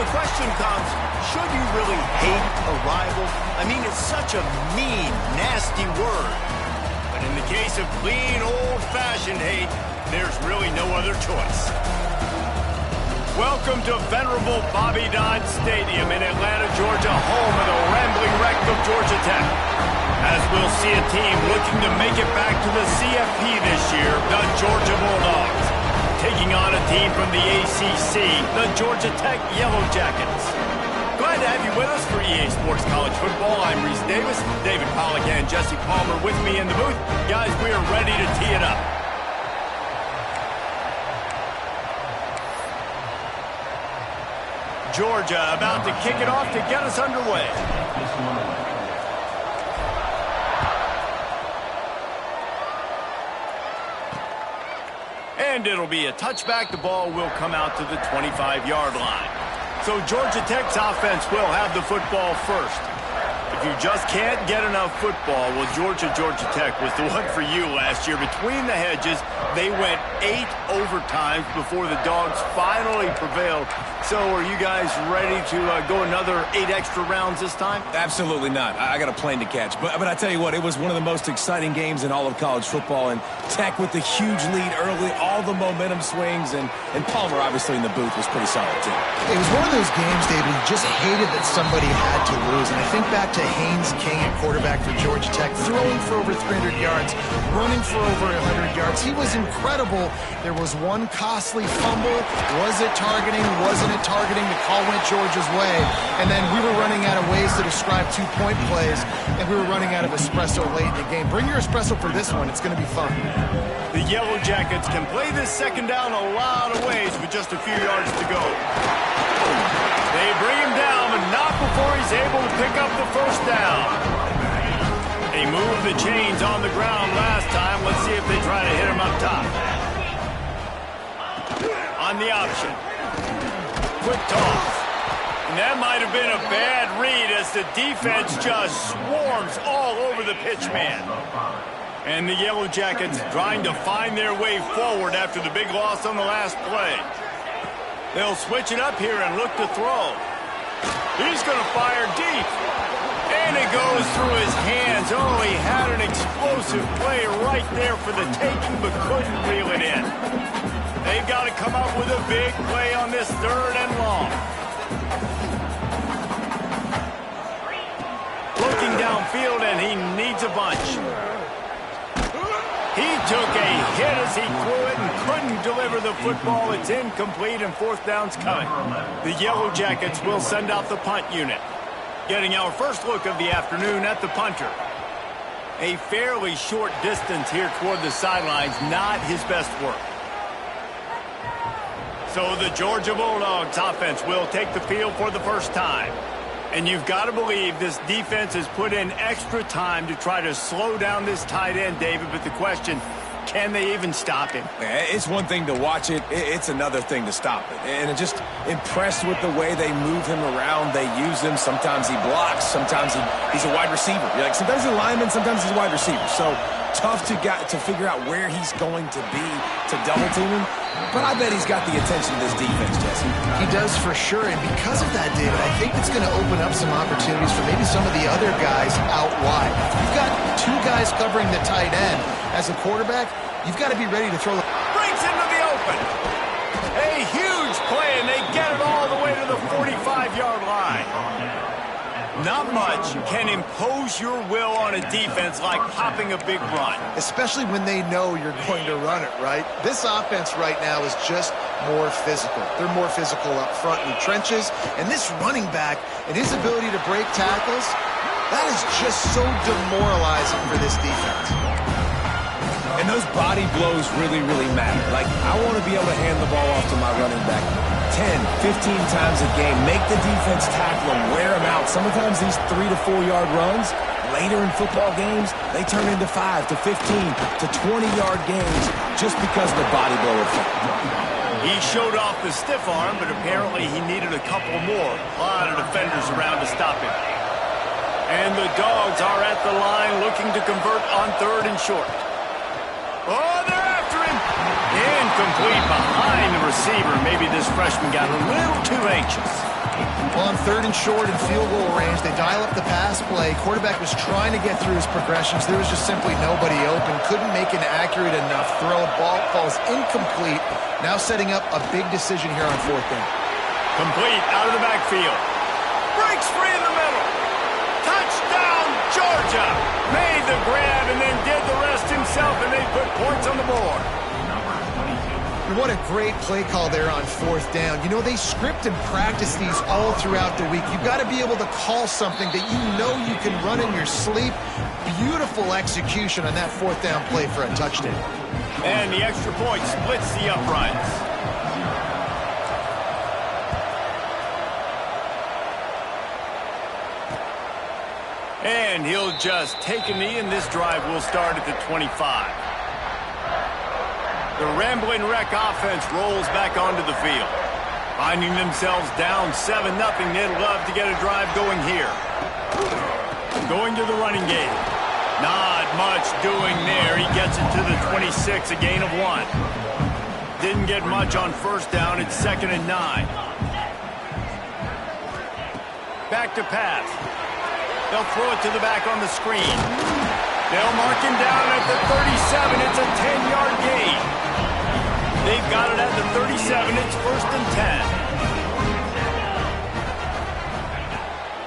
the question comes, should you really hate a rival? I mean, it's such a mean, nasty word. But in the case of clean, old-fashioned hate, there's really no other choice. Welcome to venerable Bobby Dodd Stadium in Atlanta, Georgia, home of the rambling wreck of Georgia Tech. As we'll see a team looking to make it back to the CFP this year, the Georgia Bulldogs, taking on a team from the ACC, the Georgia Tech Yellow Jackets. Glad to have you with us for EA Sports College Football. I'm Reese Davis, David Pollack and Jesse Palmer with me in the booth. Guys, we are ready to tee it up. Georgia about to kick it off to get us underway. And it'll be a touchback. The ball will come out to the 25-yard line. So Georgia Tech's offense will have the football first. If you just can't get enough football, well, Georgia Tech was the one for you last year. Between the hedges, they went 8 overtimes before the Dogs finally prevailed. So are you guys ready to go another 8 extra rounds this time? Absolutely not. I got a plane to catch. But I tell you what, it was one of the most exciting games in all of college football. And Tech with the huge lead early, all the momentum swings. And Palmer, obviously, in the booth was pretty solid, too. It was one of those games, David, you just hated that somebody had to lose. And I think back to Haynes King at quarterback for Georgia Tech, throwing for over 300 yards, running for over 100 yards. He was incredible. There was one costly fumble. Was it targeting? Wasn't it targeting? The call went Georgia's way. And then we were running out of ways to describe two-point plays, and we were running out of espresso late in the game. Bring your espresso for this one. It's going to be fun. The Yellow Jackets can play this second down a lot of ways with just a few yards to go. They bring him down, but not before he's able to pick up the first down. They moved the chains on the ground last time. Let's see if they try to hit him up top. On the option. Quick toss. And that might have been a bad read as the defense just swarms all over the pitch man. And the Yellow Jackets trying to find their way forward after the big loss on the last play. They'll switch it up here and look to throw. He's going to fire deep. And it goes through his hands. Oh, he had an explosive play right there for the taking, but couldn't reel it in. They've got to come up with a big play on this 3rd and long. Looking downfield, and he needs a bunch. He took a hit as he threw it and couldn't deliver the football. It's incomplete, and 4th down's coming. The Yellow Jackets will send out the punt unit. Getting our first look of the afternoon at the punter. A fairly short distance here toward the sidelines, not his best work. So the Georgia Bulldogs offense will take the field for the first time. And you've got to believe this defense has put in extra time to try to slow down this tight end, David. But the question, can they even stop him? It's one thing to watch it. It's another thing to stop it. And I'm just impressed with the way they move him around. They use him. Sometimes he blocks. Sometimes he's a wide receiver. Sometimes he's a lineman. Sometimes he's a wide receiver. So tough to figure out where he's going to be to double team him. But I bet he's got the attention of this defense, Jesse. He does for sure, and because of that, David, I think it's going to open up some opportunities for maybe some of the other guys out wide. You've got 2 guys covering the tight end. As a quarterback, you've got to be ready to throw the... Breaks into the open. A huge play, and they get it all the way to the 45-yard line. Not much can impose your will on a defense like popping a big run. Especially when they know you're going to run it, right? This offense right now is just more physical. They're more physical up front in the trenches. And this running back and his ability to break tackles, that is just so demoralizing for this defense. And those body blows really, really matter. I want to be able to hand the ball off to my running back 10, 15 times a game. Make the defense tackle him, wear him out. Sometimes these 3 to 4 yard runs, later in football games, they turn into 5 to 15 to 20-yard games just because of the body blow effect. He showed off the stiff arm, but apparently he needed a couple more. A lot of defenders around to stop him. And the Dogs are at the line looking to convert on 3rd and short. Oh, they're after him. Incomplete behind the receiver. Maybe this freshman got a little too anxious. Well, on 3rd and short and field goal range, they dial up the pass play. Quarterback was trying to get through his progressions. There was just simply nobody open. Couldn't make an accurate enough throw. Ball falls incomplete. Now setting up a big decision here on 4th down. Complete out of the backfield. Breaks free in the middle. Touchdown, Georgia. Made the grab and then did the rest himself, and they put points on the board. And what a great play call there on 4th down. You know, they script and practice these all throughout the week. You've got to be able to call something that you know you can run in your sleep. Beautiful execution on that 4th down play for a touchdown. And the extra point splits the uprights. And he'll just take a knee, and this drive will start at the 25. The Rambling Wreck offense rolls back onto the field. Finding themselves down 7-0, they'd love to get a drive going here. Going to the running game. Not much doing there. He gets it to the 26, a gain of 1. Didn't get much on 1st down. It's 2nd and 9. Back to pass. They'll throw it to the back on the screen. They'll mark him down at the 37. It's a 10-yard gain. They've got it at the 37. It's 1st and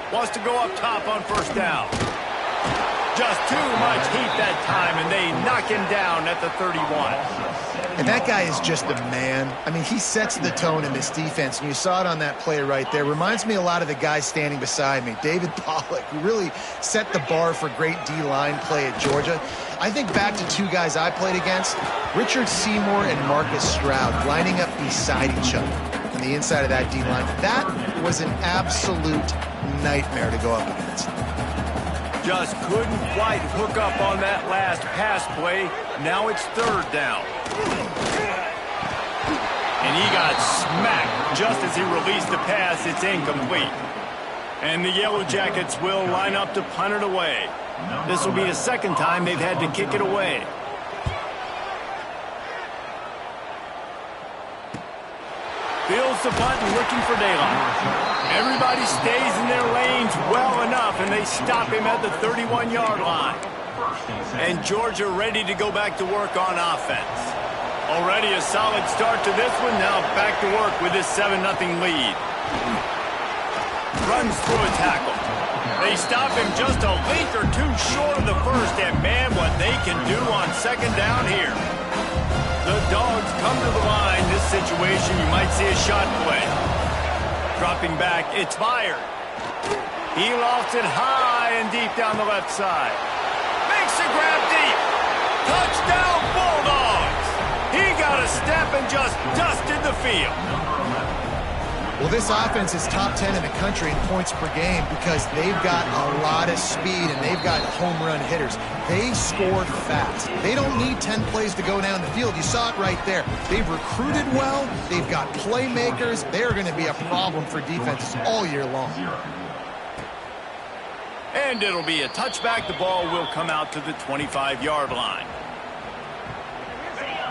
10. Wants to go up top on 1st down. Just too much heat that time, and they knock him down at the 31. And that guy is just a man. I mean, he sets the tone in this defense, and you saw it on that play right there. Reminds me a lot of the guy standing beside me, David Pollock, who really set the bar for great D-line play at Georgia. I think back to 2 guys I played against, Richard Seymour and Marcus Stroud, lining up beside each other on the inside of that D-line. That was an absolute nightmare to go up against. Just couldn't quite hook up on that last pass play. Now it's 3rd down. And he got smacked just as he released the pass. It's incomplete. And the Yellow Jackets will line up to punt it away. This will be the 2nd time they've had to kick it away. Feels the button, looking for daylight. Everybody stays in their lanes well enough, and they stop him at the 31-yard line. And Georgia ready to go back to work on offense. Already a solid start to this one. Now back to work with this 7-0 lead. Runs through a tackle. They stop him just a length or 2 short of the 1st, and man, what they can do on 2nd down here. The Dogs come to the line. This situation, you might see a shot play. Dropping back, it's fired. He lofts it high and deep down the left side. Makes a grab deep. Touchdown, Bulldogs. He got a step and just dusted the field. Well, this offense is top 10 in the country in points per game because they've got a lot of speed and they've got home run hitters. They scored fast. They don't need 10 plays to go down the field. You saw it right there. They've recruited well. They've got playmakers. They're going to be a problem for defenses all year long. And it'll be a touchback. The ball will come out to the 25-yard line.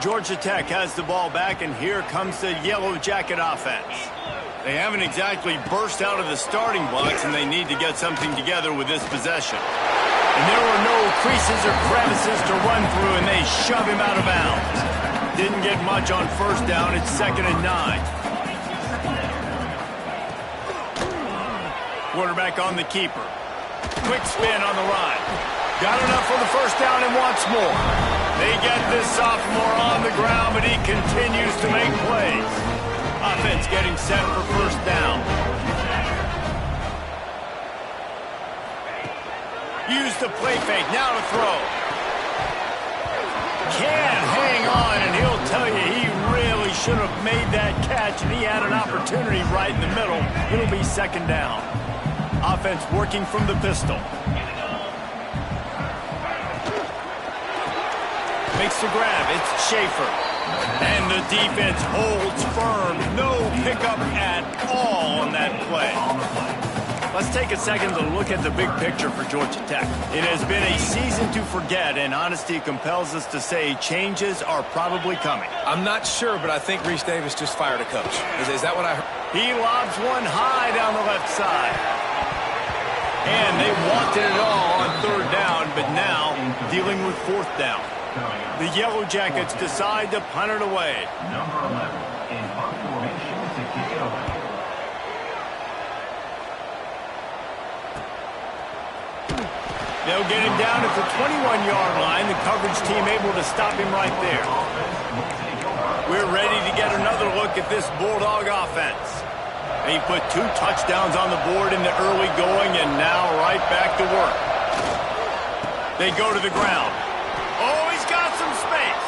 Georgia Tech has the ball back, and here comes the Yellow Jacket offense. They haven't exactly burst out of the starting blocks, and they need to get something together with this possession. And there were no creases or crevices to run through, and they shove him out of bounds. Didn't get much on 1st down. It's 2nd and 9. Quarterback on the keeper. Quick spin on the run. Got enough for the 1st down and wants more. They get this sophomore on the ground, but he continues to make plays. Offense getting set for 1st down. Use the play fake, now to throw. Can't hang on, and he'll tell you he really should have made that catch, and he had an opportunity right in the middle. It'll be 2nd down. Offense working from the pistol. Makes the grab, it's Schaefer. And the defense holds firm. No pickup at all on that play. Let's take a second to look at the big picture for Georgia Tech. It has been a season to forget, and honesty compels us to say changes are probably coming. I'm not sure, but I think Reese Davis just fired a coach. Is that what I heard? He lobs one high down the left side. And they wanted it all on third down, but now dealing with fourth down. The Yellow Jackets decide to punt it away. Number 11 in punt formation to kick it away. They'll get him down at the 21-yard line. The coverage team able to stop him right there. We're ready to get another look at this Bulldog offense. They put 2 touchdowns on the board in the early going, and now right back to work. They go to the ground. Oh, he's got some space.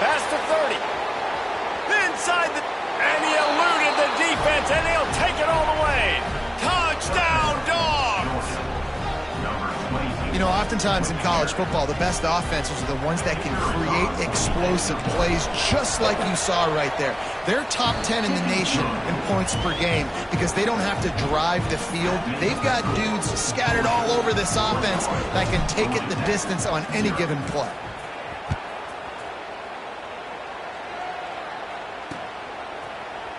Past the 30. Inside the... And he eluded the defense, and he'll take it all the way. Touchdown, Dogs! You know, oftentimes in college football, the best offenses are the ones that can create explosive plays, just like you saw right there. They're top 10 in the nation in points per game because they don't have to drive the field. They've got dudes scattered all over this offense that can take it the distance on any given play.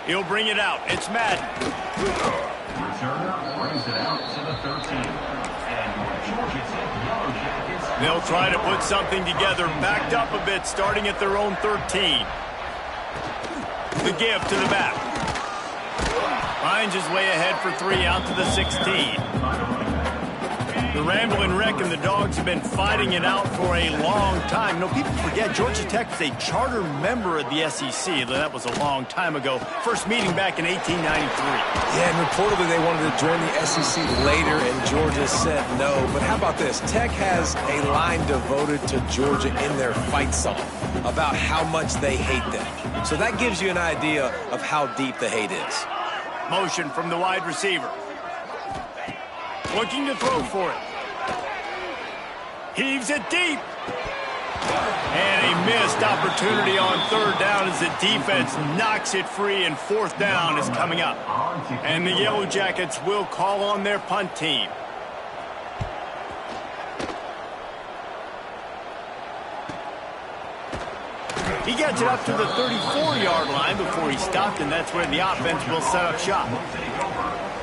He'll bring it out. It's Madden. Returner brings it out to the 13. And your Georgia Tech Yellow Jackets. They'll try to put something together, backed up a bit, starting at their own 13. The give to the back. Finds his way ahead for 3 out to the 16. The Ramblin' Wreck and the Dogs have been fighting it out for a long time. No, people forget Georgia Tech is a charter member of the SEC. That was a long time ago. First meeting back in 1893. Yeah, and reportedly they wanted to join the SEC later, and Georgia said no. But how about this? Tech has a line devoted to Georgia in their fight song about how much they hate them. So that gives you an idea of how deep the hate is. Motion from the wide receiver. Looking to throw for it. Heaves it deep. And a missed opportunity on third down as the defense knocks it free, and fourth down is coming up. And the Yellow Jackets will call on their punt team. He gets it up to the 34-yard line before he stopped, and that's where the offense will set up shop.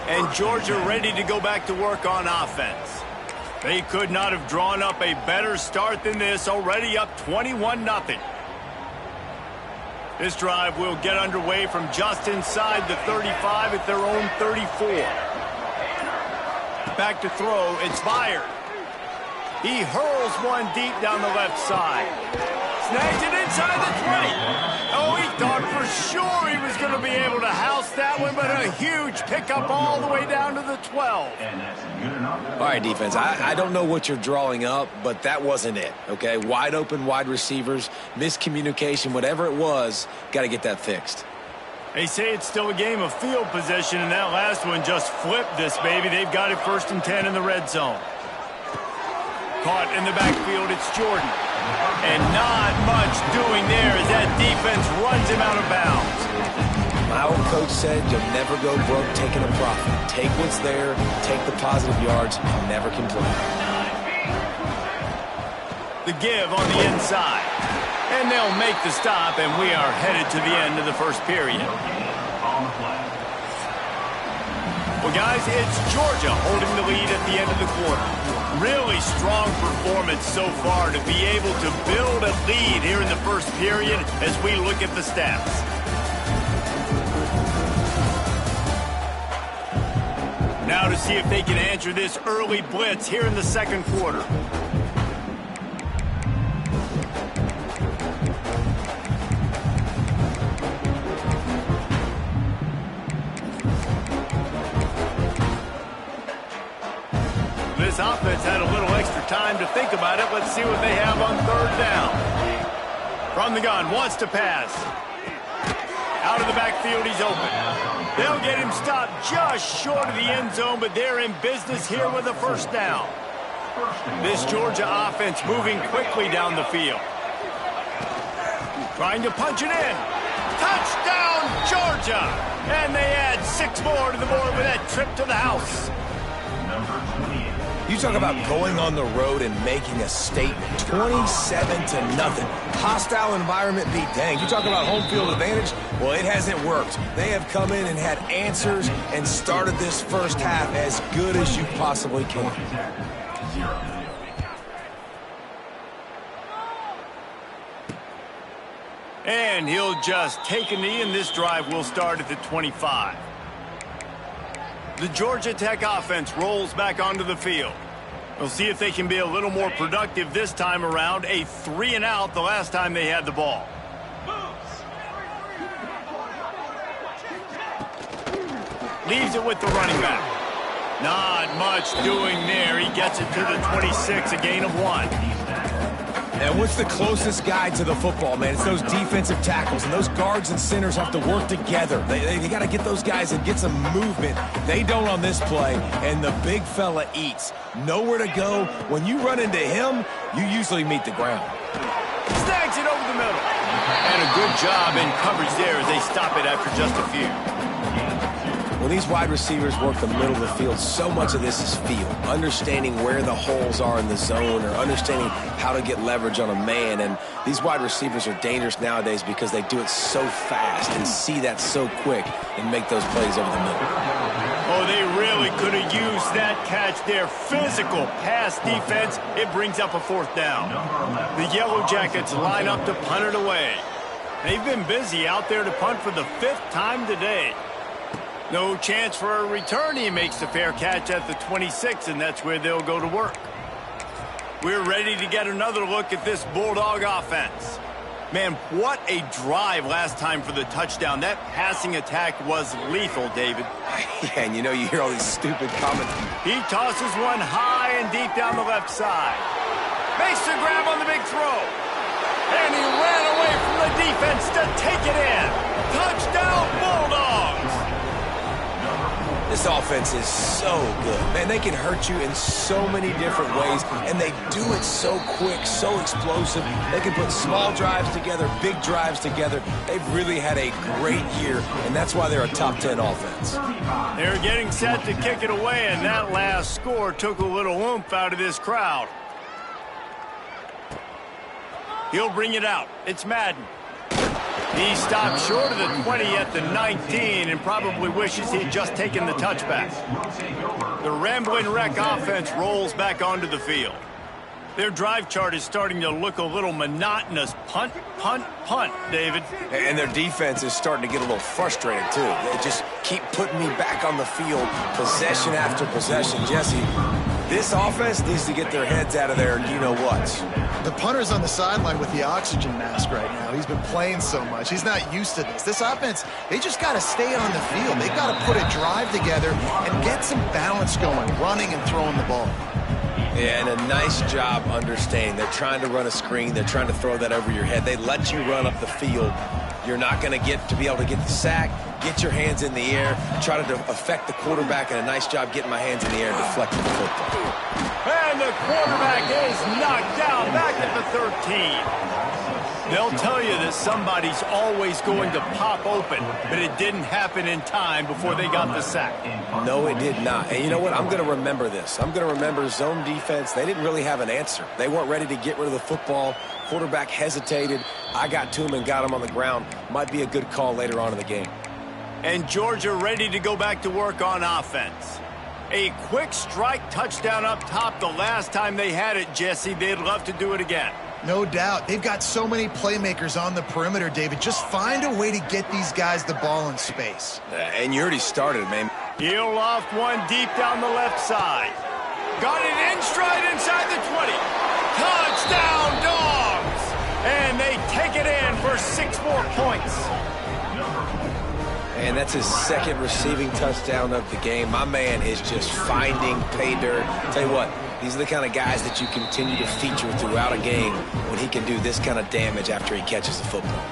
And Georgia ready to go back to work on offense. They could not have drawn up a better start than this, already up 21-0. This drive will get underway from just inside the 35 at their own 34. Back to throw, it's Byard. He hurls one deep down the left side. Snags it inside the 20. Oh, he thought for sure he was going to be able to house that one, but a huge pickup all the way down to the 12. And that's good enough. All right, defense, I don't know what you're drawing up, but that wasn't it, okay? Wide open wide receivers, miscommunication, whatever it was, got to get that fixed. They say it's still a game of field position, and that last one just flipped this baby. They've got it 1st and 10 in the red zone. Caught in the backfield, it's Jordan. And not much doing there as that defense runs him out of bounds. My old coach said you'll never go broke taking a profit. Take what's there, take the positive yards, and never complain. The give on the inside. And they'll make the stop, and we are headed to the end of the first period. On the play. Well, guys, it's Georgia holding the lead at the end of the quarter. Really strong performance so far to be able to build a lead here in the first period as we look at the stats. Now to see if they can answer this early blitz here in the second quarter. This offense had a little extra time to think about it. Let's see what they have on third down. From the gun, wants to pass. Out of the backfield, he's open. They'll get him stopped just short of the end zone, but they're in business here with a first down. This Georgia offense moving quickly down the field. Trying to punch it in. Touchdown, Georgia! Georgia. And they add 6 more to the board with that trip to the house. You talk about going on the road and making a statement. 27-0. Hostile environment be danged. You talk about home field advantage? Well, it hasn't worked. They have come in and had answers and started this first half as good as you possibly can. And he'll just take a knee, and this drive will start at the 25. The Georgia Tech offense rolls back onto the field. We'll see if they can be a little more productive this time around. A 3-and-out the last time they had the ball. Leaves it with the running back. Not much doing there. He gets it to the 26, a gain of 1. And what's the closest guy to the football, man? It's those defensive tackles, and those guards and centers have to work together. They got to get those guys and get some movement. They don't on this play, and the big fella eats. Nowhere to go. When you run into him, you usually meet the ground. Snags it over the middle. And a good job in coverage there as they stop it after just a few. When these wide receivers work the middle of the field, so much of this is feel. Understanding where the holes are in the zone or understanding how to get leverage on a man. And these wide receivers are dangerous nowadays because they do it so fast and see that so quick and make those plays over the middle. Oh, they really could have used that catch there. Physical pass defense. It brings up a 4th down. The Yellow Jackets line up to punt it away. They've been busy out there to punt for the 5th time today. No chance for a return. He makes the fair catch at the 26, and that's where they'll go to work. We're ready to get another look at this Bulldog offense. Man, what a drive last time for the touchdown. That passing attack was lethal, David. Yeah, and you know, you hear all these stupid comments. He tosses one high and deep down the left side. Makes the grab on the big throw. And he ran away from the defense to take it in. Touchdown, Bulldogs! This offense is so good. Man, they can hurt you in so many different ways, and they do it so quick, so explosive. They can put small drives together, big drives together. They've really had a great year, and that's why they're a top 10 offense. They're getting set to kick it away, and that last score took a little oomph out of this crowd. He'll bring it out. It's Madden. He stopped short of the 20 at the 19 and probably wishes he'd just taken the touchback. The Rambling Wreck offense rolls back onto the field. Their drive chart is starting to look a little monotonous. Punt, punt, punt, David. And their defense is starting to get a little frustrated, too. They just keep putting me back on the field, possession after possession. Jesse, this offense needs to get their heads out of there, you-know-whats. The punter's on the sideline with the oxygen mask right now. He's been playing so much. He's not used to this. This offense, they just got to stay on the field. They got to put a drive together and get some balance going, running and throwing the ball. Yeah, and a nice job understanding. They're trying to run a screen. They're trying to throw that over your head. They let you run up the field. You're not going to be able to get the sack, get your hands in the air, try to affect the quarterback, and a nice job getting my hands in the air and deflecting the football. And the quarterback is knocked down back at the 13. They'll tell you that somebody's always going to pop open, but it didn't happen in time before they got the sack. No, it did not. And you know what? I'm going to remember this. I'm going to remember zone defense. They didn't really have an answer. They weren't ready to get rid of the football. Quarterback hesitated. I got to him and got him on the ground. Might be a good call later on in the game. And Georgia ready to go back to work on offense. A quick strike touchdown up top the last time they had it, Jesse. They'd love to do it again. No doubt. They've got so many playmakers on the perimeter, David. Just find a way to get these guys the ball in space. And you already started, man. He'll loft one deep down the left side. Got it in stride inside the 20. Touchdown, Dogs! And they take it in for 6 more points. And that's his second receiving touchdown of the game. My man is just finding pay dirt. Tell you what, these are the kind of guys that you continue to feature throughout a game when he can do this kind of damage after he catches the football.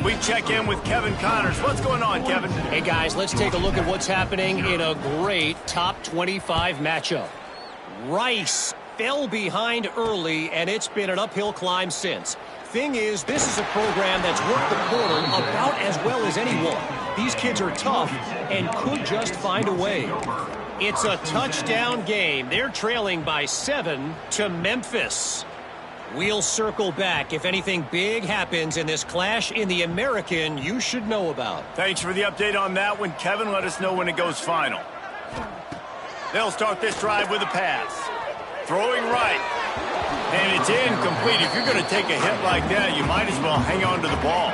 We check in with Kevin Connors. What's going on, Kevin? Hey, guys, let's take a look at what's happening in a great top 25 matchup. Rice fell behind early, and it's been an uphill climb since. Thing is, this is a program that's worked the corner about as well as anyone. These kids are tough and could just find a way. It's a touchdown game. They're trailing by 7 to Memphis. We'll circle back if anything big happens in this clash in the American you should know about. Thanks for the update on that one, Kevin. Let us know when it goes final. They'll start this drive with a pass. Throwing right. And it's incomplete. If you're going to take a hit like that, you might as well hang on to the ball.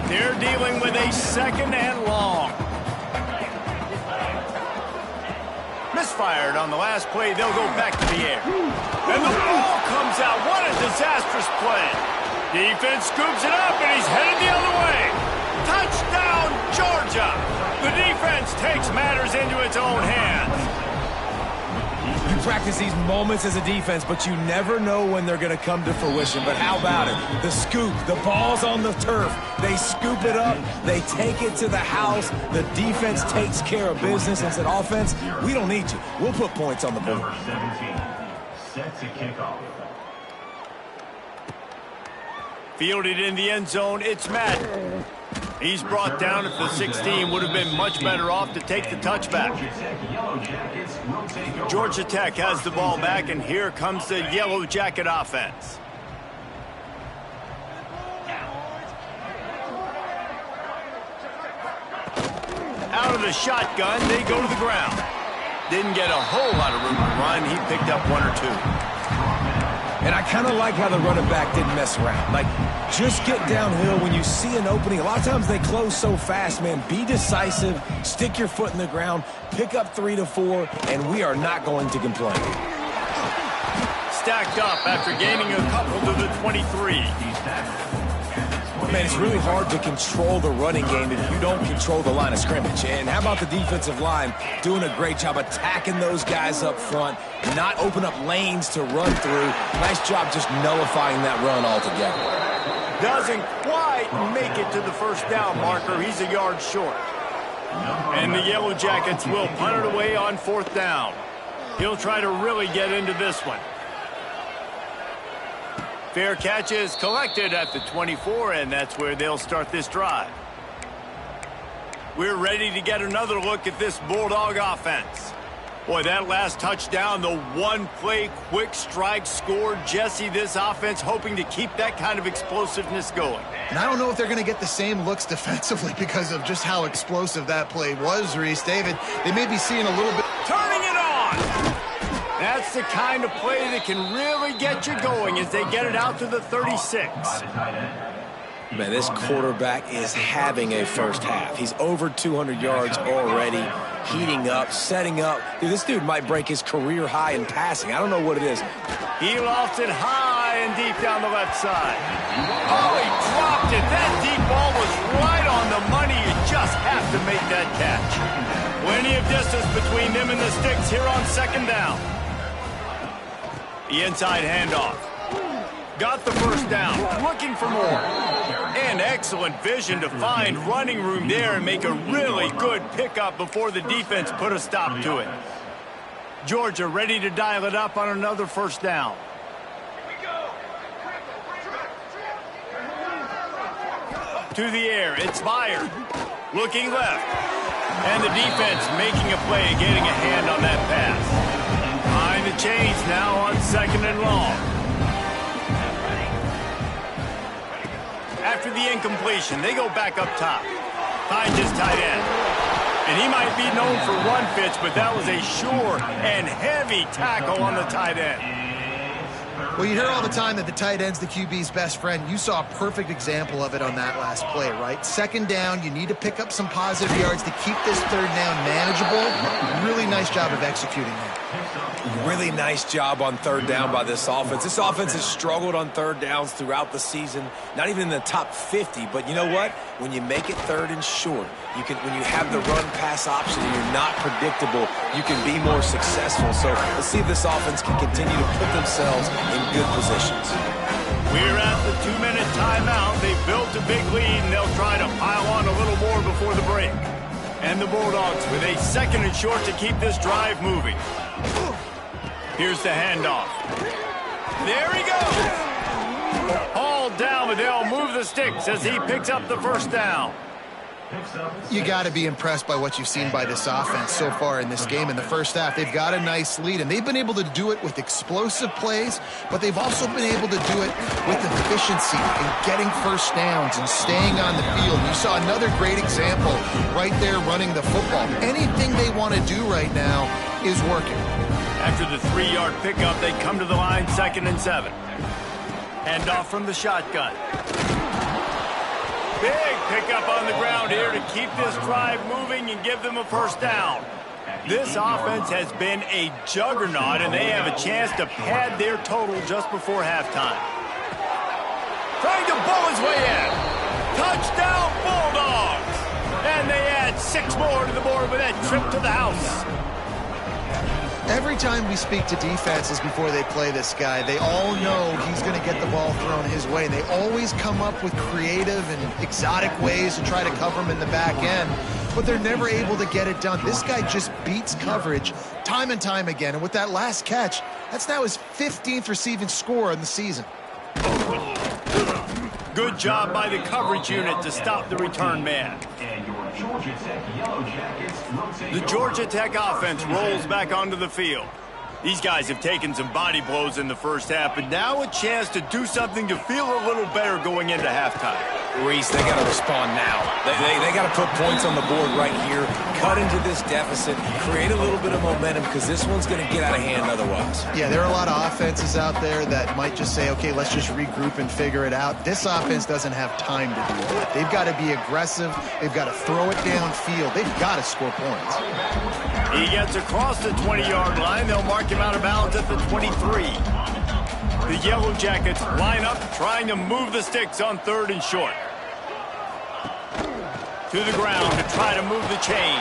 They're dealing with a 2nd and long. Misfired on the last play. They'll go back to the air. And the ball comes out. What a disastrous play. Defense scoops it up, and he's headed the other way. Touchdown, Georgia. The defense takes matters into its own hands. You practice these moments as a defense, but you never know when they're going to come to fruition. But how about it? The scoop, the ball's on the turf. They scoop it up. They take it to the house. The defense takes care of business and said, offense, we don't need you. We'll put points on the board. Number 17, set to kick off. Fielded in the end zone, it's Madden. He's brought down at the 16. Would have been much better off to take the touchback. Georgia Tech has the ball back, and here comes the Yellow Jacket offense. Out of the shotgun, they go to the ground. Didn't get a whole lot of room to run. He picked up 1 or 2. And I kind of like how the running back didn't mess around. Like, just get downhill when you see an opening. A lot of times they close so fast, man. Be decisive, stick your foot in the ground, pick up 3 to 4, and we are not going to complain. Stacked up after gaining a couple to the 23. Man, it's really hard to control the running game if you don't control the line of scrimmage. And how about the defensive line doing a great job attacking those guys up front, not open up lanes to run through. Nice job just nullifying that run altogether. Doesn't quite make it to the first down marker. He's a yard short. And the Yellow Jackets will punt it away on 4th down. He'll try to really get into this one. Fair catch is collected at the 24, and that's where they'll start this drive. We're ready to get another look at this Bulldog offense. Boy, that last touchdown, the one-play quick strike score. Jesse, this offense hoping to keep that kind of explosiveness going. And I don't know if they're going to get the same looks defensively because of just how explosive that play was, Reese. David, they may be seeing a little bit. Turning it on! That's the kind of play that can really get you going as they get it out to the 36. Man, this quarterback is having a first half. He's over 200 yards already, heating up, setting up. Dude, this dude might break his career high in passing. I don't know what it is. He lofts it high and deep down the left side. Oh, he dropped it. That deep ball was right on the money. You just have to make that catch. Plenty of distance between them and the sticks here on 2nd down. The inside handoff. Got the first down. Looking for more. And excellent vision to find running room there and make a really good pickup before the defense put a stop to it. Georgia ready to dial it up on another first down. To the air. It's Byard. Looking left. And the defense making a play, getting a hand on that pass. Behind the chains now on 2nd and long. After the incompletion, they go back up top. Finds his tight end. And he might be known for run fits, but that was a sure and heavy tackle on the tight end. Well, you hear all the time that the tight end's the QB's best friend. You saw a perfect example of it on that last play, right? 2nd down, you need to pick up some positive yards to keep this 3rd down manageable. Really nice job of executing that. Really nice job on 3rd down by this offense. This offense has struggled on 3rd downs throughout the season. Not even in the top 50, but you know what? When you make it 3rd and short, when you have the run-pass option and you're not predictable, you can be more successful. So let's see if this offense can continue to put themselves in good positions. We're at the 2-minute timeout. They built a big lead, and they'll try to pile on a little more before the break. And the Bulldogs with a 2nd and short to keep this drive moving. Here's the handoff. There he goes. Hauled down, but they'll move the sticks as he picks up the first down. You got to be impressed by what you've seen by this offense so far in this game. In the first half, they've got a nice lead, and they've been able to do it with explosive plays, but they've also been able to do it with efficiency and getting first downs and staying on the field. You saw another great example right there running the football. Anything they want to do right now is working. After the 3-yard pickup, they come to the line, 2nd and 7. Hand off from the shotgun. Big pickup on the ground here to keep this drive moving and give them a first down. This offense has been a juggernaut, and they have a chance to pad their total just before halftime. Trying to bull his way in. Touchdown, Bulldogs! And they add 6 more to the board with that trip to the house. Every time we speak to defenses before they play this guy, they all know he's going to get the ball thrown his way. They always come up with creative and exotic ways to try to cover him in the back end, but they're never able to get it done. This guy just beats coverage time and time again, and with that last catch, that's now his 15th receiving score in the season. Good job by the coverage unit to stop the return man. The Georgia Tech offense rolls back onto the field. These guys have taken some body blows in the first half, but now a chance to do something to feel a little better going into halftime. Reese, they got to respond now. They got to put points on the board right here, cut into this deficit, create a little bit of momentum, because this one's going to get out of hand otherwise. Yeah, there are a lot of offenses out there that might just say, okay, let's just regroup and figure it out. This offense doesn't have time to do that. They've got to be aggressive. They've got to throw it downfield. They've got to score points. He gets across the 20-yard line. They'll mark him out of bounds at the 23. The Yellow Jackets line up, trying to move the sticks on 3rd and short. To the ground to try to move the chains.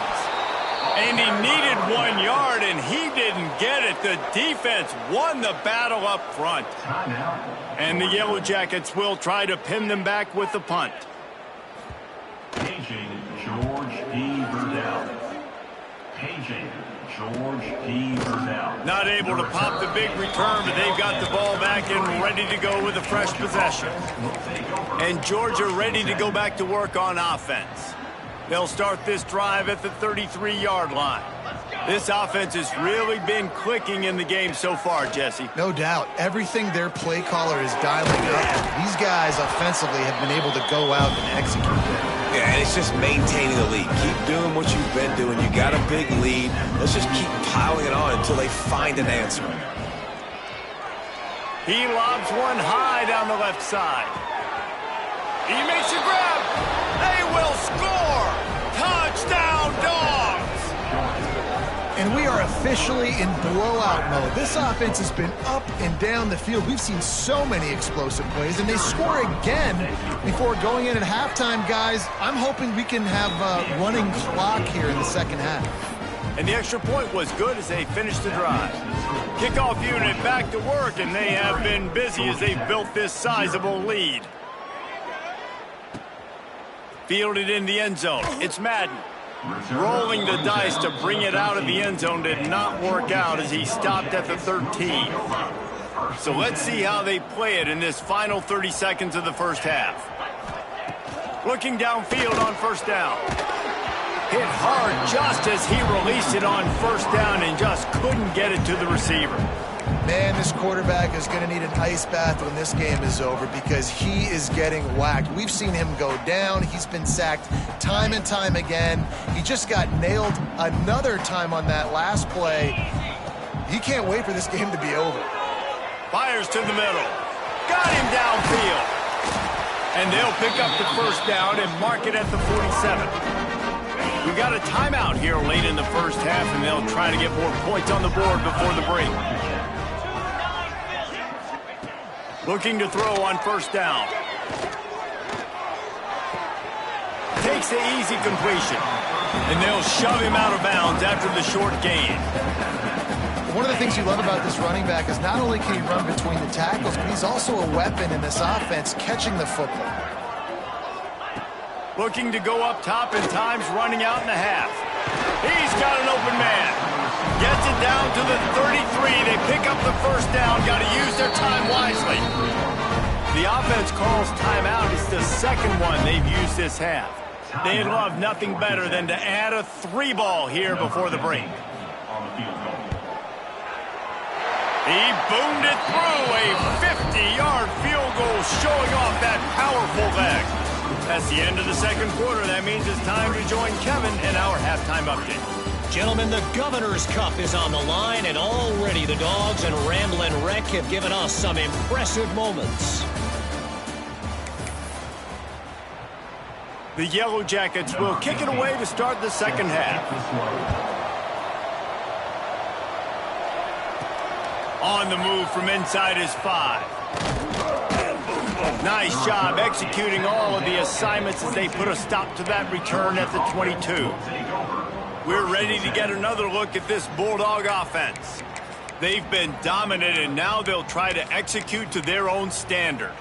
And he needed 1 yard, and he didn't get it. The defense won the battle up front. And the Yellow Jackets will try to pin them back with the punt. Paging George P. Burdell. Paging George P. Burdell. Not able to pop the big return, but they've got the ball back and ready to go with a fresh possession. And Georgia ready to go back to work on offense. They'll start this drive at the 33-yard line. This offense has really been clicking in the game so far, Jesse. No doubt. Everything their play caller is dialing up. These guys offensively have been able to go out and execute it. Yeah, and it's just maintaining the lead. Keep doing what you've been doing. You got a big lead. Let's just keep piling it on until they find an answer. He lobs one high down the left side. He makes a grab. They will score. Touchdown, Dogs. And we are officially in blowout mode. This offense has been up and down the field. We've seen so many explosive plays, and they score again before going in at halftime, guys. I'm hoping we can have a running clock here in the second half. And the extra point was good as they finished the drive. Kickoff unit back to work, and they have been busy as they've built this sizable lead. Fielded in the end zone. It's Madden. Rolling the dice to bring it out of the end zone did not work out as he stopped at the 13. So let's see how they play it in this final 30 seconds of the first half. Looking downfield on first down. Hit hard just as he released it on first down and just couldn't get it to the receiver. Man, this quarterback is going to need an ice bath when this game is over because he is getting whacked. We've seen him go down. He's been sacked time and time again. He just got nailed another time on that last play. He can't wait for this game to be over. Fires to the middle. Got him downfield. And they'll pick up the first down and mark it at the 47. We've got a timeout here late in the first half, and they'll try to get more points on the board before the break. Looking to throw on first down. Takes the easy completion. And they'll shove him out of bounds after the short gain. One of the things you love about this running back is not only can he run between the tackles, but he's also a weapon in this offense catching the football. Looking to go up top in times, running out in the half. He's got an open man. Gets it down to the 33. They pick up the first down. Got to use their time wisely. The offense calls timeout. It's the second one they've used this half. They'd love nothing better than to add a 3-ball here before the break. He boomed it through a 50-yard field goal, showing off that powerful leg. That's the end of the second quarter. That means it's time to join Kevin in our halftime update. Gentlemen, the Governor's Cup is on the line, and already the Dogs and Ramblin' Wreck have given us some impressive moments. The Yellow Jackets will kick it away to start the second half. On the move from inside his 5. Nice job executing all of the assignments as they put a stop to that return at the 22. We're ready to get another look at this Bulldog offense. They've been dominant, and now they'll try to execute to their own standard.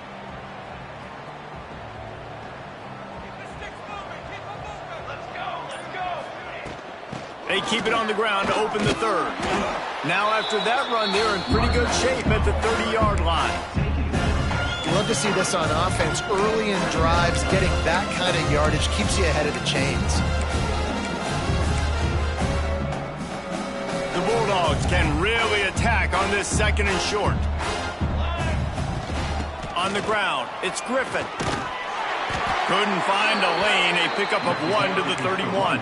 They keep it on the ground to open the third. Now after that run, they're in pretty good shape at the 30-yard line. You love to see this on offense. Early in drives, getting that kind of yardage keeps you ahead of the chains. The Bulldogs can really attack on this second and short. On the ground, it's Griffin. Couldn't find a lane. A pickup of 1 to the 31.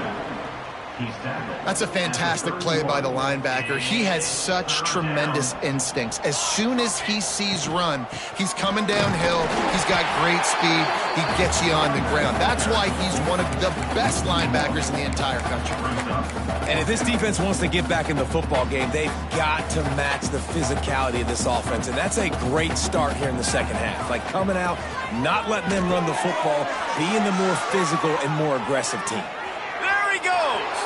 That's a fantastic play by the linebacker. He has such tremendous instincts. As soon as he sees run, he's coming downhill. He's got great speed. He gets you on the ground. That's why he's one of the best linebackers in the entire country. And if this defense wants to get back in the football game, they've got to match the physicality of this offense. And that's a great start here in the second half. Like coming out, not letting them run the football, being the more physical and more aggressive team. There he goes.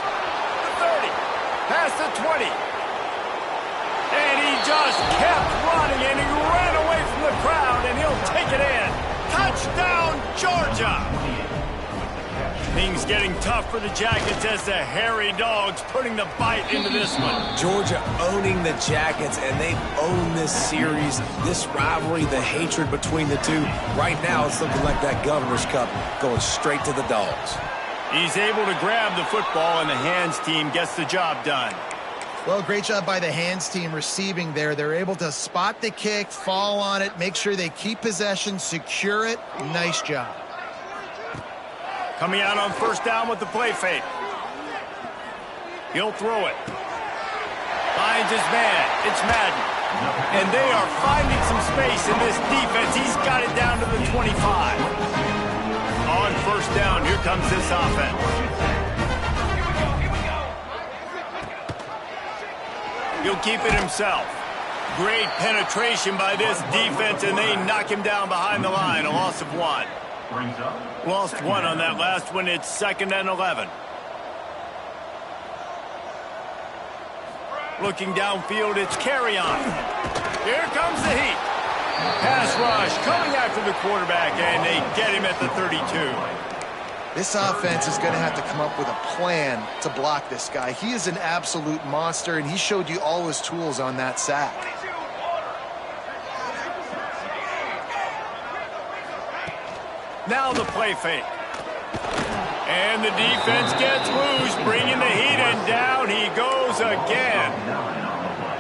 The 30. Past the 20. And he just kept running, and he ran away from the crowd, and he'll take it in. Touchdown, Georgia. Things getting tough for the Jackets as the hairy Dogs putting the bite into this one. Georgia owning the Jackets, and they've owned this series, this rivalry, the hatred between the two. Right now, it's looking like that Governor's Cup going straight to the Dogs. He's able to grab the football, and the hands team gets the job done. Well, great job by the hands team receiving there. They're able to spot the kick, fall on it, make sure they keep possession, secure it. Nice job. Coming out on first down with the play fake. He'll throw it. Finds his man. It's Madden. And they are finding some space in this defense. He's got it down to the 25. On first down, here comes this offense. He'll keep it himself. Great penetration by this defense, and they knock him down behind the line. A loss of 1. Lost 1 on that last one. It's 2nd and 11. Looking downfield, it's Carry-On. Here comes the heat. Pass rush coming after the quarterback, and they get him at the 32. This offense is going to have to come up with a plan to block this guy. He is an absolute monster, and he showed you all his tools on that sack. Now the play fake. And the defense gets loose, bringing the heat, and down he goes again.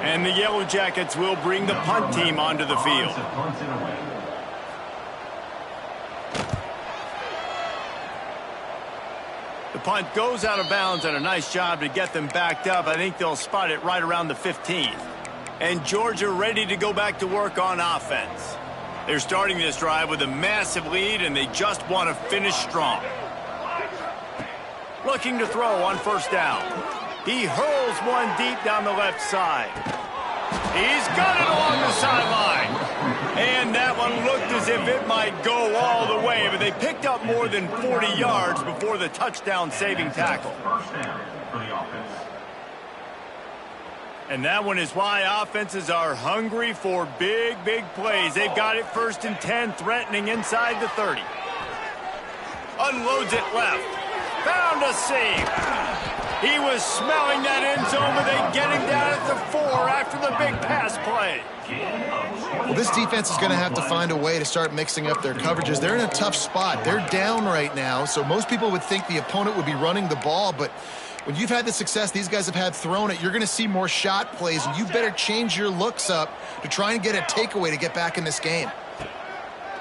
And the Yellow Jackets will bring the punt team onto the field. The punt goes out of bounds, and a nice job to get them backed up. I think they'll spot it right around the 15th. And Georgia ready to go back to work on offense. They're starting this drive with a massive lead, and they just want to finish strong. Looking to throw on first down. He hurls one deep down the left side. He's got it along the sideline. And that one looked as if it might go all the way, but they picked up more than 40 yards before the touchdown-saving tackle. And that one is why offenses are hungry for big, big plays. They've got it 1st and 10, threatening inside the 30. Unloads it left. Found a seam. He was smelling that end zone, but they get him down at the 4 after the big pass play. Well, this defense is going to have to find a way to start mixing up their coverages. They're in a tough spot. They're down right now, so most people would think the opponent would be running the ball, but when you've had the success these guys have had throwing it, you're going to see more shot plays, and you better change your looks up to try and get a takeaway to get back in this game.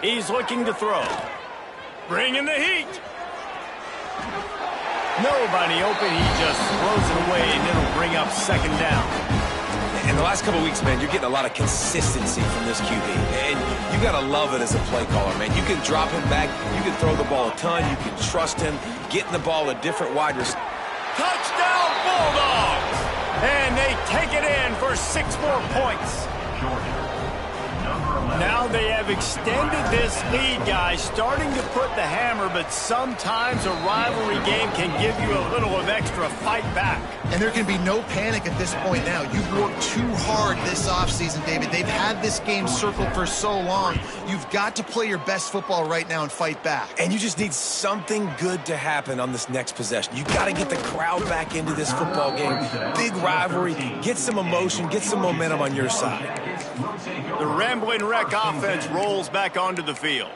He's looking to throw. Bringing the heat. Nobody open. He just throws it away, and it'll bring up second down. In the last couple of weeks, man, you're getting a lot of consistency from this QB. And you got to love it as a play caller, man. You can drop him back. You can throw the ball a ton. You can trust him. Getting the ball a different wide receiver. Touchdown, Bulldogs! And they take it in for 6 more points. Now they have extended this lead, guys, starting to put the hammer, but sometimes a rivalry game can give you a little of extra fight back. And there can be no panic at this point now. You've worked too hard this offseason, David. They've had this game circled for so long. You've got to play your best football right now and fight back. And you just need something good to happen on this next possession. You got to get the crowd back into this football game. Big rivalry. Get some emotion. Get some momentum on your side. The Rambling Wreck offense rolls back onto the field.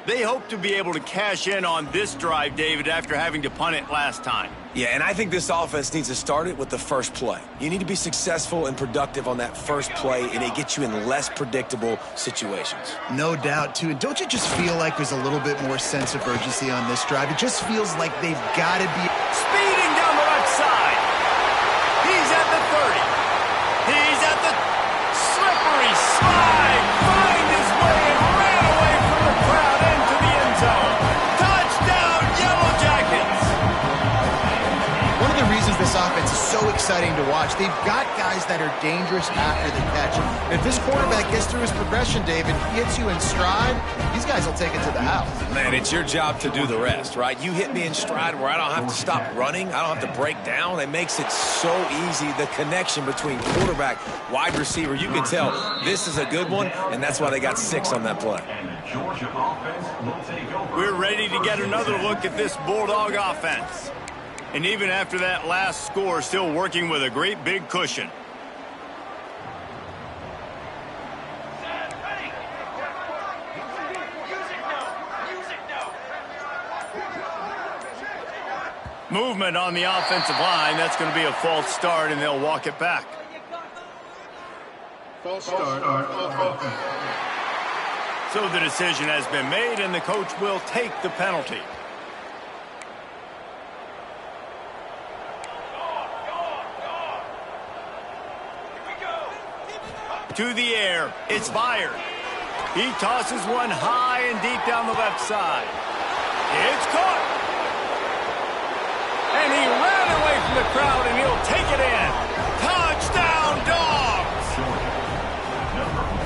They hope to be able to cash in on this drive, David, after having to punt it last time. Yeah, and I think this offense needs to start it with the first play. You need to be successful and productive on that first play, and it gets you in less predictable situations. No doubt, too. And don't you just feel like there's a little bit more sense of urgency on this drive? It just feels like they've got to be speeding down the left side. He's at the 30. He's at the slippery slide. Find his way and ran away from the crowd into the end zone. Touchdown, Yellow Jackets. One of the reasons this offense is so exciting to watch, they've got guys that are dangerous after the catch. If this quarterback gets through his progression, David, he hits you in stride, these guys will take it to the house. Man, it's your job to do the rest, right? You hit me in stride where I don't have to stop running. I don't have to break down. It makes it so easy. The connection between quarterback, wide receiver, you can tell this is a good one, and that's why they got 6 on that play. We're ready to get another look at this Bulldog offense. And even after that last score, still working with a great big cushion. Movement on the offensive line. That's going to be a false start, and they'll walk it back. False start on offense. So the decision has been made, and the coach will take the penalty. To the air. It's fired. He tosses one high and deep down the left side. It's caught. And he ran away from the crowd, and he'll take it in. Touchdown, Dogs!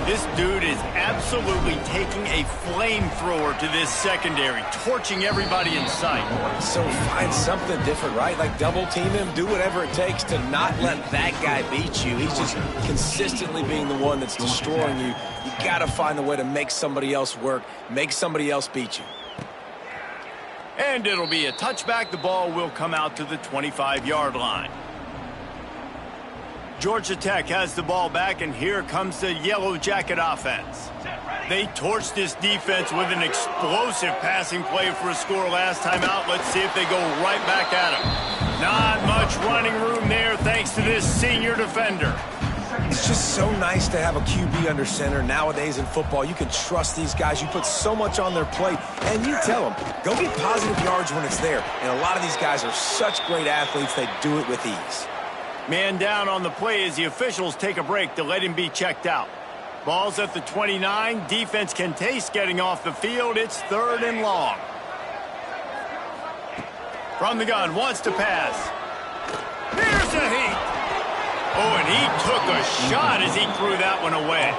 This dude is absolutely taking a flamethrower to this secondary, torching everybody in sight. So find something different, right? Like double team him, do whatever it takes to not let that guy beat you. He's just consistently being the one that's destroying you. You got to find a way to make somebody else work, make somebody else beat you. And it'll be a touchback. The ball will come out to the 25-yard line. Georgia Tech has the ball back, and here comes the Yellow Jacket offense. They torched this defense with an explosive passing play for a score last time out. Let's see if they go right back at him. Not much running room there thanks to this senior defender. It's just so nice to have a QB under center nowadays in football. You can trust these guys. You put so much on their plate, and you tell them, go get positive yards when it's there. And a lot of these guys are such great athletes, they do it with ease. Man down on the play as the officials take a break to let him be checked out. Ball's at the 29. Defense can taste getting off the field. It's 3rd and long. From the gun, wants to pass. Here's the heat. Oh, and he took a shot as he threw that one away.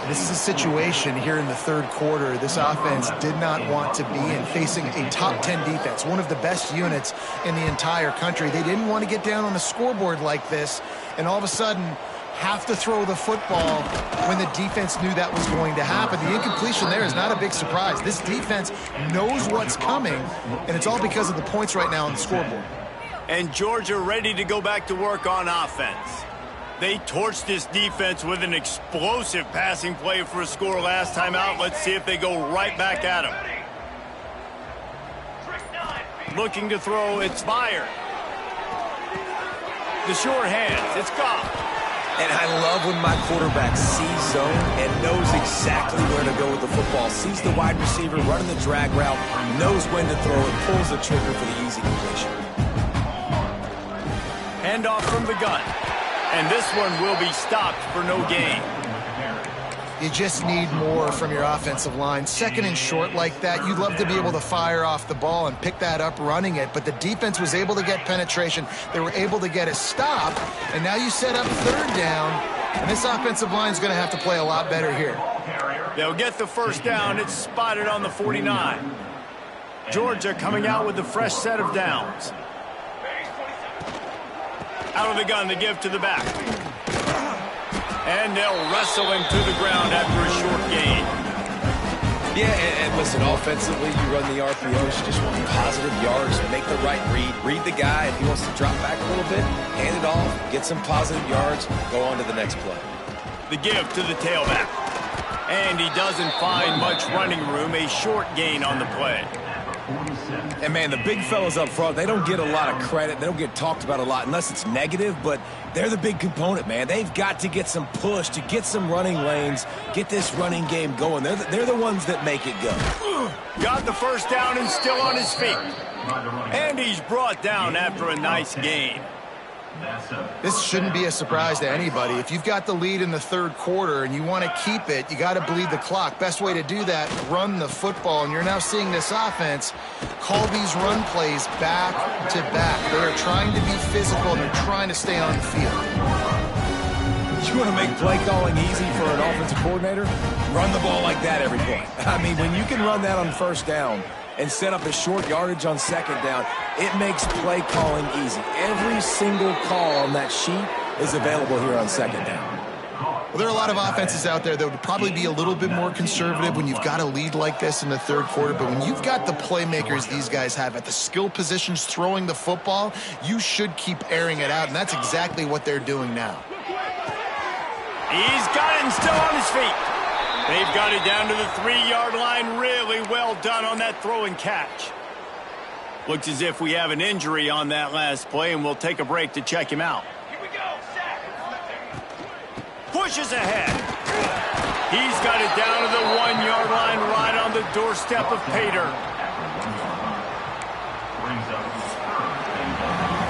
This is a situation here in the 3rd quarter this offense did not want to be in, facing a top 10 defense, one of the best units in the entire country. They didn't want to get down on the scoreboard like this, and all of a sudden have to throw the football when the defense knew that was going to happen. The incompletion there is not a big surprise. This defense knows what's coming, and it's all because of the points right now on the scoreboard. And Georgia ready to go back to work on offense. They torched this defense with an explosive passing play for a score last time out. Let's see if they go right back at him. Looking to throw, it's fired. The short hands, it's gone. And I love when my quarterback sees zone and knows exactly where to go with the football. Sees the wide receiver running the drag route, knows when to throw it, pulls the trigger for the easy completion. Handoff from the gun. And this one will be stopped for no gain. You just need more from your offensive line. Second and short like that, you'd love to be able to fire off the ball and pick that up running it, but the defense was able to get penetration. They were able to get a stop, and now you set up third down, and this offensive line is going to have to play a lot better here. They'll get the first down. It's spotted on the 49. Georgia coming out with a fresh set of downs. Out of the gun, the give to the back. And they'll wrestle him to the ground after a short gain. Yeah, and listen, offensively, you run the RPOs, you just want positive yards, make the right read the guy. If he wants to drop back a little bit, hand it off, get some positive yards, go on to the next play. The give to the tailback. And he doesn't find much running room, a short gain on the play. And, man, the big fellas up front, they don't get a lot of credit. They don't get talked about a lot unless it's negative, but they're the big component, man. They've got to get some push, to get some running lanes, get this running game going. They're the ones that make it go. Got the first down and still on his feet. And he's brought down after a nice gain. This shouldn't be a surprise to anybody. If you've got the lead in the third quarter and you want to keep it, you got to bleed the clock. Best way to do that, run the football. And you're now seeing this offense call these run plays back to back. They are trying to be physical and they're trying to stay on the field. You want to make play calling easy for an offensive coordinator? Run the ball like that every play. I mean, when you can run that on first down and set up a short yardage on second down, it makes play calling easy. Every single call on that sheet is available here on second down. Well, there are a lot of offenses out there that would probably be a little bit more conservative when you've got a lead like this in the third quarter, but when you've got the playmakers these guys have at the skill positions throwing the football, you should keep airing it out, and that's exactly what they're doing now. He's got it and still on his feet. They've got it down to the 3-yard line. Really well done on that throw and catch. Looks as if we have an injury on that last play, and we'll take a break to check him out. Here we go, sack. Pushes ahead. He's got it down to the 1-yard line, right on the doorstep of Pater.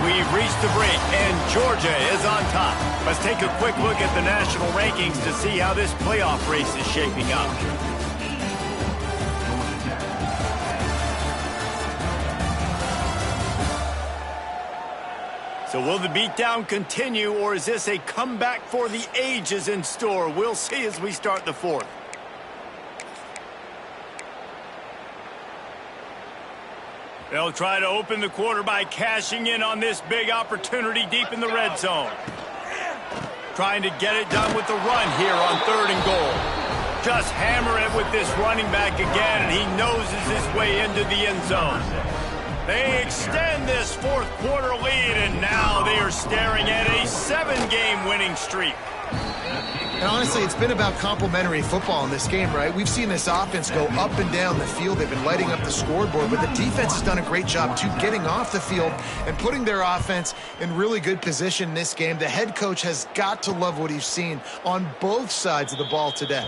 We've reached the break, and Georgia is on top. Let's take a quick look at the national rankings to see how this playoff race is shaping up. So will the beatdown continue, or is this a comeback for the ages in store? We'll see as we start the fourth. They'll try to open the quarter by cashing in on this big opportunity deep in the red zone. Trying to get it done with the run here on 3rd and goal. Just hammer it with this running back again, and he noses his way into the end zone. They extend this fourth quarter lead, and now they are staring at a 7-game winning streak. And honestly, it's been about complementary football in this game, right? We've seen this offense go up and down the field. They've been lighting up the scoreboard, but the defense has done a great job, too, getting off the field and putting their offense in really good position in this game. The head coach has got to love what he's seen on both sides of the ball today.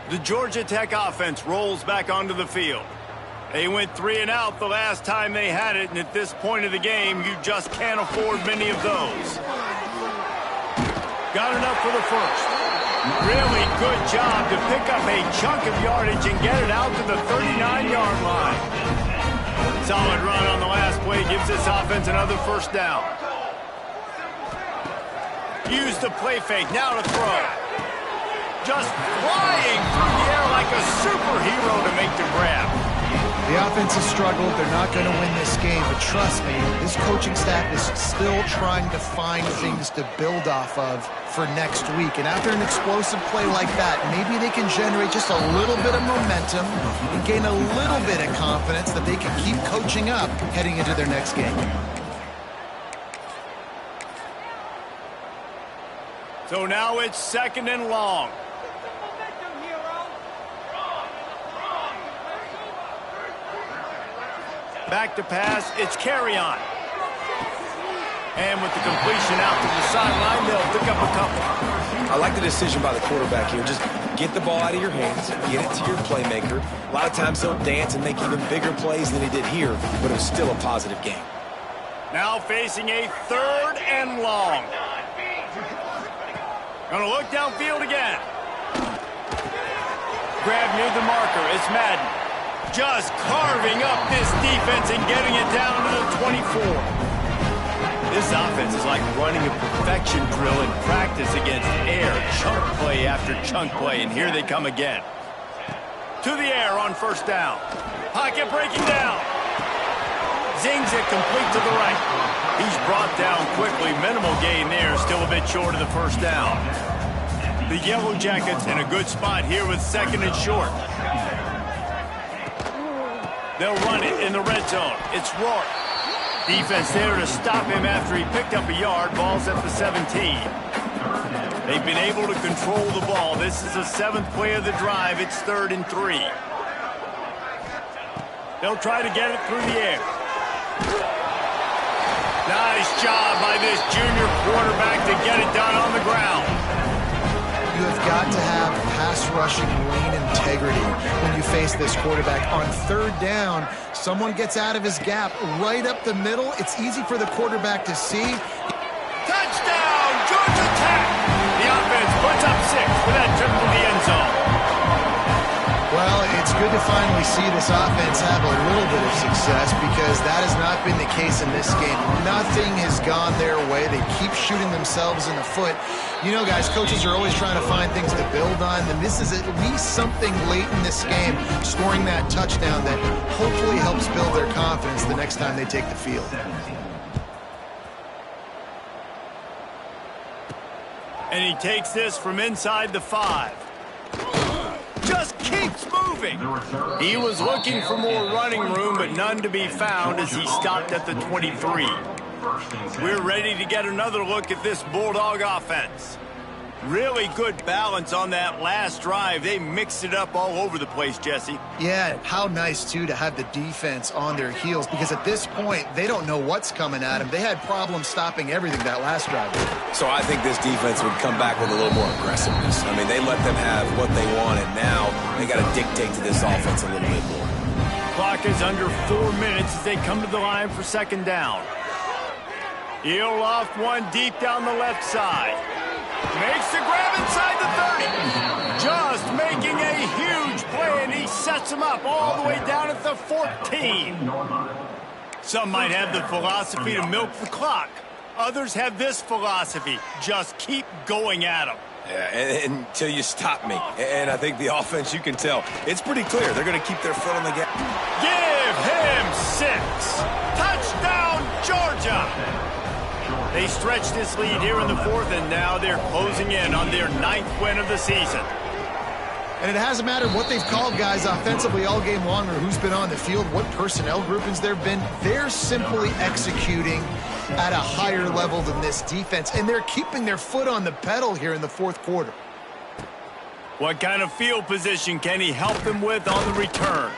The Georgia Tech offense rolls back onto the field. They went 3 and out the last time they had it, and at this point of the game, you just can't afford many of those. Got enough for the first. Really good job to pick up a chunk of yardage and get it out to the 39-yard line. Solid run on the last play gives this offense another first down. Use the play fake, now to throw. Just flying through the air like a superhero to make the grab. The offense has struggled. They're not going to win this game, but trust me, this coaching staff is still trying to find things to build off of for next week. And after an explosive play like that, maybe they can generate just a little bit of momentum and gain a little bit of confidence that they can keep coaching up heading into their next game. So now it's 2nd and long. Back to pass, it's carry on. And with the completion out to the sideline, they'll pick up a couple. I like the decision by the quarterback here. Just get the ball out of your hands, get it to your playmaker. A lot of times he'll dance and make even bigger plays than he did here, but it was still a positive game. Now facing a 3rd and long. Gonna look downfield again. Grab near the marker, it's Madden. Just carving up this defense and getting it down to the 24. This offense is like running a perfection drill in practice against air. Chunk play after chunk play, and here they come again. To the air on 1st down. Pocket breaking down. Zings it complete to the right. He's brought down quickly. Minimal gain there, still a bit short of the 1st down. The Yellow Jackets in a good spot here with 2nd and short. They'll run it in the red zone. It's Rourke. Defense there to stop him after he picked up a yard. Ball's at the 17. They've been able to control the ball. This is the 7th play of the drive. It's 3rd and 3. They'll try to get it through the air. Nice job by this junior quarterback to get it done on the ground. You have got to have pass rushing lean integrity when you face this quarterback. On 3rd down, someone gets out of his gap right up the middle. It's easy for the quarterback to see. Touchdown, Georgia Tech! The offense puts up 6 for that trip to the end zone. Well, it's good to finally see this offense have a little bit of success because that has not been the case in this game. Nothing has gone their way. They keep shooting themselves in the foot. You know, guys, coaches are always trying to find things to build on, and this is at least something late in this game, scoring that touchdown that hopefully helps build their confidence the next time they take the field. And he takes this from inside the 5. Just keeps moving. He was looking for more running room, but none to be found as he stopped at the 23. We're ready to get another look at this Bulldog offense. Really good balance on that last drive. They mixed it up all over the place, Jesse. Yeah, how nice, too, to have the defense on their heels because at this point, they don't know what's coming at them. They had problems stopping everything that last drive. So I think this defense would come back with a little more aggressiveness. I mean, they let them have what they want, and now they got to dictate to this offense a little bit more. Clock is under 4 minutes as they come to the line for 2nd down. He'll loft one deep down the left side. Makes the grab inside the 30. Just making a huge play, and he sets him up all the way down at the 14. Some might have the philosophy to milk the clock. Others have this philosophy. Just keep going at him. Yeah, until you stop me. And I think the offense, you can tell, it's pretty clear. They're going to keep their foot on the gas. Give him 6. Touchdown, Georgia. They stretched this lead here in the 4th, and now they're closing in on their 9th win of the season. And it hasn't mattered what they've called guys offensively all game long or who's been on the field, what personnel groupings there have been. They're simply executing at a higher level than this defense, and they're keeping their foot on the pedal here in the 4th quarter. What kind of field position can he help them with on the return?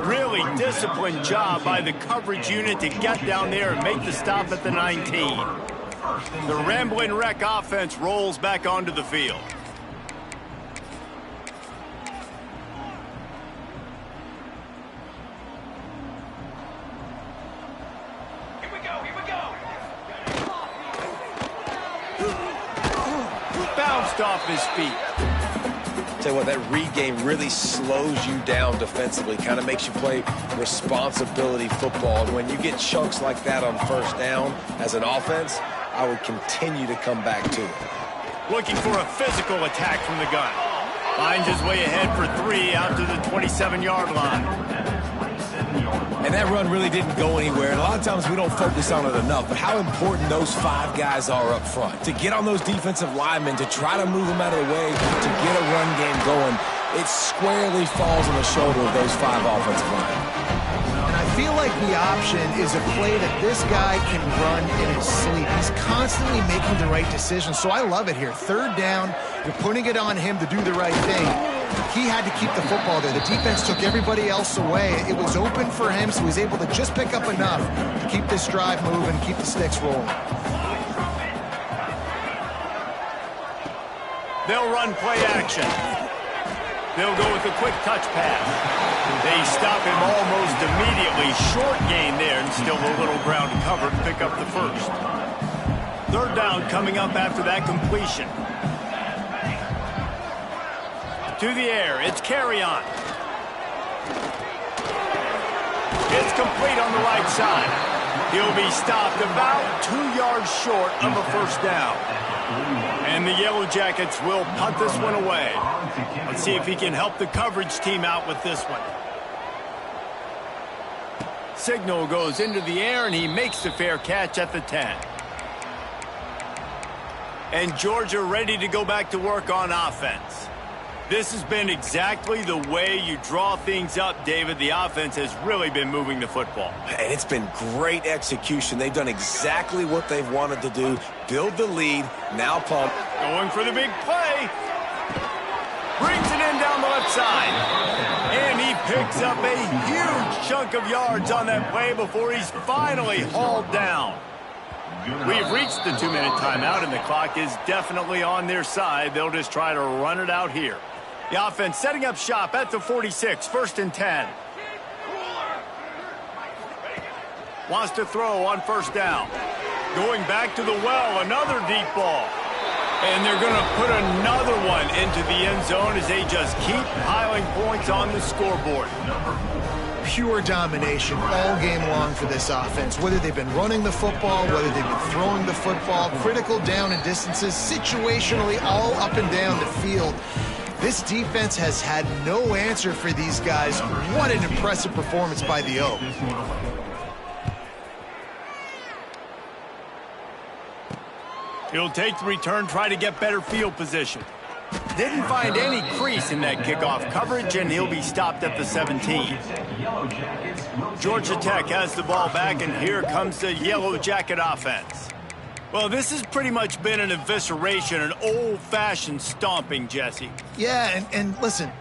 Really disciplined job by the coverage unit to get down there and make the stop at the 19. The Ramblin' Wreck offense rolls back onto the field. Here we go. Bounced off his feet. Tell you what, that read game really slows you down defensively, kind of makes you play responsibility football. And when you get chunks like that on 1st down as an offense, I would continue to come back to it. Looking for a physical attack from the gun. Finds his way ahead for 3 out to the 27-yard line. And that run really didn't go anywhere. And a lot of times we don't focus on it enough. But how important those 5 guys are up front. To get on those defensive linemen, to try to move them out of the way, to get a run game going, it squarely falls on the shoulder of those 5 offensive linemen. And I feel like the option is a play that this guy can run in his sleep. He's constantly making the right decision, so I love it here. 3rd down, you're putting it on him to do the right thing. He had to keep the football there. The defense took everybody else away. It was open for him, so he was able to just pick up enough to keep this drive moving, keep the sticks rolling. They'll run play action. They'll go with a quick touch pass. They stop him almost immediately. Short gain there, and still a little ground to cover to pick up the first. 3rd down coming up after that completion. To the air, it's carry-on. It's complete on the right side. He'll be stopped about 2 yards short of a first down. And the Yellow Jackets will punt this one away. Let's see if he can help the coverage team out with this one. Signal goes into the air, and he makes the fair catch at the 10. And Georgia ready to go back to work on offense. This has been exactly the way you draw things up, David. The offense has really been moving the football. And it's been great execution. They've done exactly what they've wanted to do. Build the lead, now pump. Going for the big play. Brings it in down the left side. And he picks up a huge chunk of yards on that play before he's finally hauled down. We've reached the 2-minute timeout, and the clock is definitely on their side. They'll just try to run it out here. The offense setting up shop at the 46, 1st and 10. Wants to throw on 1st down. Going back to the well, another deep ball. And they're going to put another one into the end zone as they just keep piling points on the scoreboard. Pure domination all game long for this offense. Whether they've been running the football, whether they've been throwing the football, critical down and distances, situationally all up and down the field. This defense has had no answer for these guys. What an impressive performance by the Oak. He'll take the return, try to get better field position. Didn't find any crease in that kickoff coverage, and he'll be stopped at the 17. Georgia Tech has the ball back, and here comes the Yellow Jacket offense. Well, this has pretty much been an evisceration, an old-fashioned stomping, Jesse. Yeah, and listen,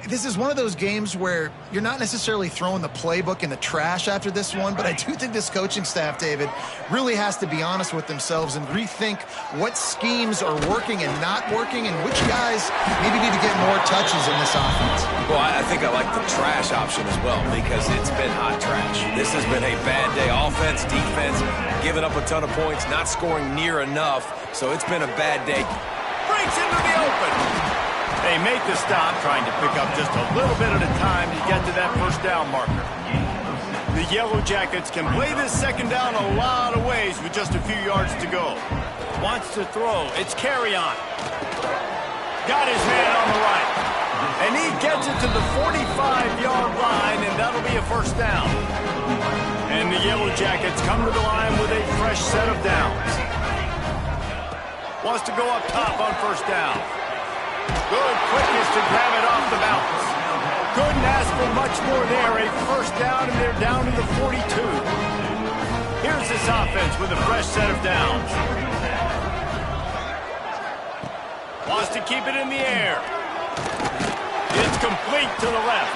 this is one of those games where you're not necessarily throwing the playbook in the trash after this one, but I do think this coaching staff, David, really has to be honest with themselves and rethink what schemes are working and not working and which guys maybe need to get more touches in this offense. Well, I think I like the trash option as well because it's been hot trash. This has been a bad day. Offense, defense, giving up a ton of points, not scoring near enough, so it's been a bad day. Breaks into the open. They make the stop, trying to pick up just a little bit at a time to get to that first down marker. The Yellow Jackets can play this second down a lot of ways with just a few yards to go. Wants to throw. It's carry-on. Got his man on the right. And he gets it to the 45-yard line, and that'll be a first down. And the Yellow Jackets come to the line with a fresh set of downs. Wants to go up top on first down. Good quickness to grab it off the bounce. Couldn't ask for much more there. A first down, and they're down to the 42. Here's this offense with a fresh set of downs. Wants to keep it in the air. It's complete to the left.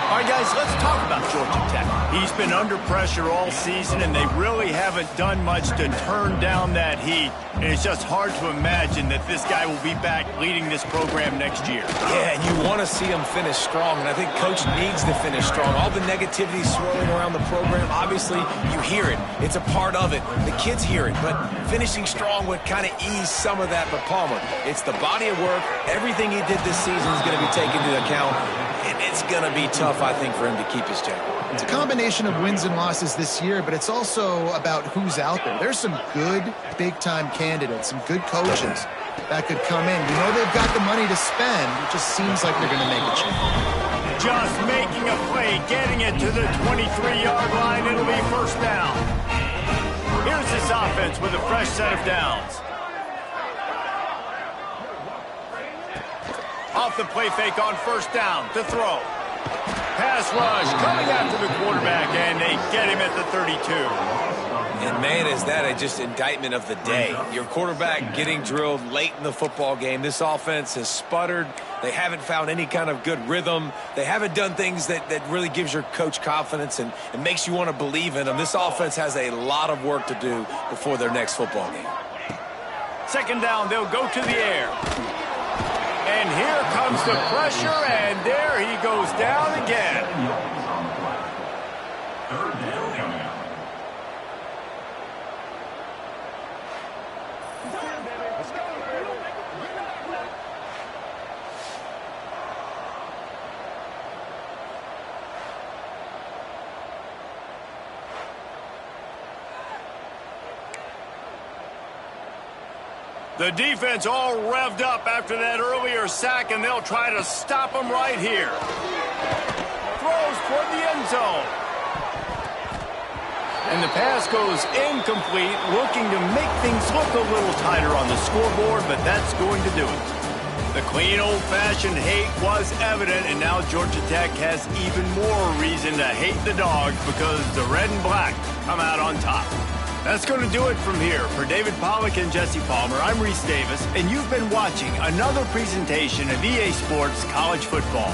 All right, guys, let's talk about Georgia Tech. He's been under pressure all season, and they really haven't done much to turn down that heat. And it's just hard to imagine that this guy will be back leading this program next year. Yeah, and you want to see him finish strong, and I think Coach needs to finish strong. All the negativity swirling around the program, obviously, you hear it. It's a part of it. The kids hear it, but finishing strong would kind of ease some of that. But Palmer, it's the body of work. Everything he did this season is going to be taken into account, and it's going to be tough, I think, for him to keep his job. It's a combination of wins and losses this year, but it's also about who's out there. There's some good big-time candidates, some good coaches that could come in. You know they've got the money to spend. It just seems like they're going to make a change. just making a play, getting it to the 23-yard line. It'll be first down. Here's this offense with a fresh set of downs. Off the play fake on first down to throw. Pass rush coming after the quarterback, and they get him at the 32. And, man, is that just indictment of the day. Your quarterback getting drilled late in the football game. This offense has sputtered. They haven't found any kind of good rhythm. They haven't done things that really gives your coach confidence and makes you want to believe in them. This offense has a lot of work to do before their next football game. Second down, they'll go to the air. And here comes the pressure, and there he goes down again. Third down coming up. The defense all revved up after that earlier sack, and they'll try to stop him right here. Throws toward the end zone. And the pass goes incomplete, looking to make things look a little tighter on the scoreboard, but that's going to do it. The clean, old-fashioned hate was evident, and now Georgia Tech has even more reason to hate the Dogs because the red and black come out on top. That's going to do it from here. For David Pollack and Jesse Palmer, I'm Reese Davis, and you've been watching another presentation of EA Sports College Football.